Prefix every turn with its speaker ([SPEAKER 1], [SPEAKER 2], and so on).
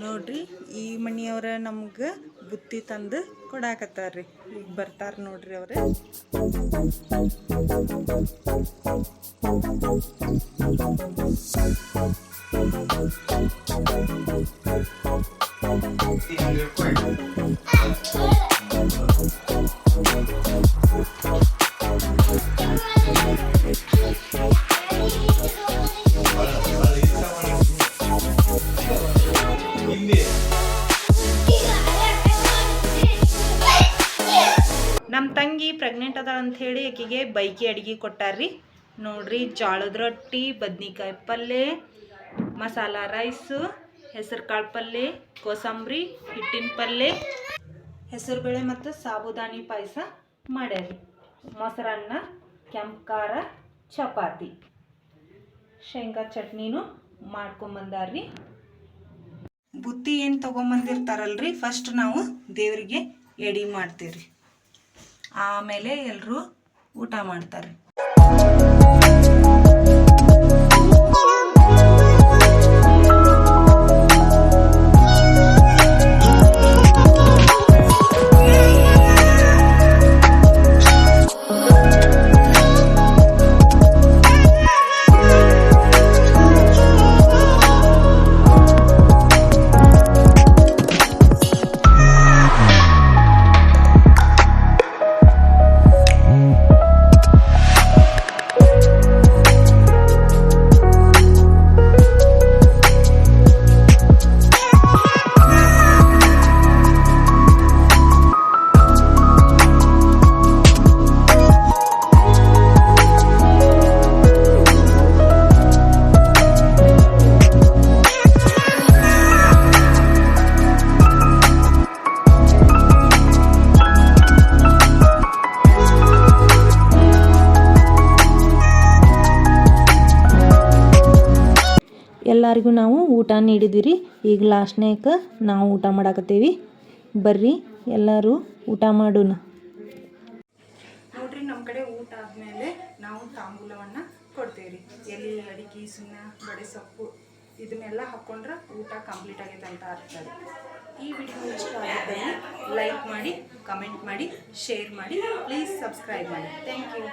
[SPEAKER 1] ನೋಡ್ರಿ ಈ ಮನಿಯವ್ರ ನಮ್ಗೆ ಬುತ್ತಿ ತಂದು ಕೊಡಾಕತ್ತಾರ್ರಿ. ಈಗ ಬರ್ತಾರ ನೋಡ್ರಿ ಅವ್ರೆ. ನಮ್ಮ ತಂಗಿ ಪ್ರೆಗ್ನೆಂಟ್ ಅದ ಅಂತ ಹೇಳಿ ಆಕಿಗೆ ಬೈಕಿ ಅಡಿಗೆ ಕೊಟ್ಟಾರ್ರಿ. ನೋಡ್ರಿ ಜೋಳದ ರೊಟ್ಟಿ, ಬದ್ನಿಕಾಯಿ ಪಲ್ಯ, ಮಸಾಲ ರೈಸು, ಹೆಸರು ಕಾಳು ಪಲ್ಯ, ಕೋಸಂಬರಿ, ಹಿಟ್ಟಿನ ಪಲ್ಯ, ಹೆಸರುಬೇಳೆ ಮತ್ತು ಸಾಬುದಾನಿ ಪಾಯಸ ಮಾಡ್ಯಾರಿ. ಮೊಸರನ್ನ, ಕೆಂಪು ಖಾರ, ಚಪಾತಿ, ಶೇಂಗಾ ಚಟ್ನಿನೂ ಮಾಡ್ಕೊಂಬಂದಾರ್ರಿ. ಬುತ್ತಿ ಏನು ತೊಗೊಂಬಂದಿರ್ತಾರಲ್ರಿ, ಫಸ್ಟ್ ನಾವು ದೇವರಿಗೆ ಎಡೆ ಮಾಡ್ತೀವ್ರಿ. ಆಮೇಲೆ ಎಲ್ಲರೂ ಊಟ ಮಾಡ್ತಾರೆ. ಎಲ್ಲರಿಗೂ ನಾವು ಊಟ ನೀಡಿದ್ವಿ ರೀ. ಈಗ ಲಾಸ್ಟ್ನೇಕ ನಾವು ಊಟ ಮಾಡಾಕತ್ತೀವಿ. ಬರ್ರಿ ಎಲ್ಲರೂ ಊಟ ಮಾಡೋಣ. ನೋಡ್ರಿ, ನಮ್ಮ ಕಡೆ ಊಟ ಆದಮೇಲೆ ನಾವು ತಾಂಬೂಲವನ್ನು ಕೊಡ್ತೇವೆ ರೀ. ಎಲೆ, ಅಡಿಕೆ, ಸುಣ್ಣ, ಬಡೆ ಸೊಪ್ಪು ಇದನ್ನೆಲ್ಲ ಹಾಕ್ಕೊಂಡ್ರೆ ಊಟ ಕಂಪ್ಲೀಟ್ ಆಗೈತೆ ಅಂತ ಅರ್ಥ. ಈ ವಿಡಿಯೋ ಇಷ್ಟ ಆಗಿದ್ದಲ್ಲಿ ಲೈಕ್ ಮಾಡಿ, ಕಮೆಂಟ್ ಮಾಡಿ, ಶೇರ್ ಮಾಡಿ, ಪ್ಲೀಸ್ ಸಬ್ಸ್ಕ್ರೈಬ್ ಮಾಡಿ. Thank you.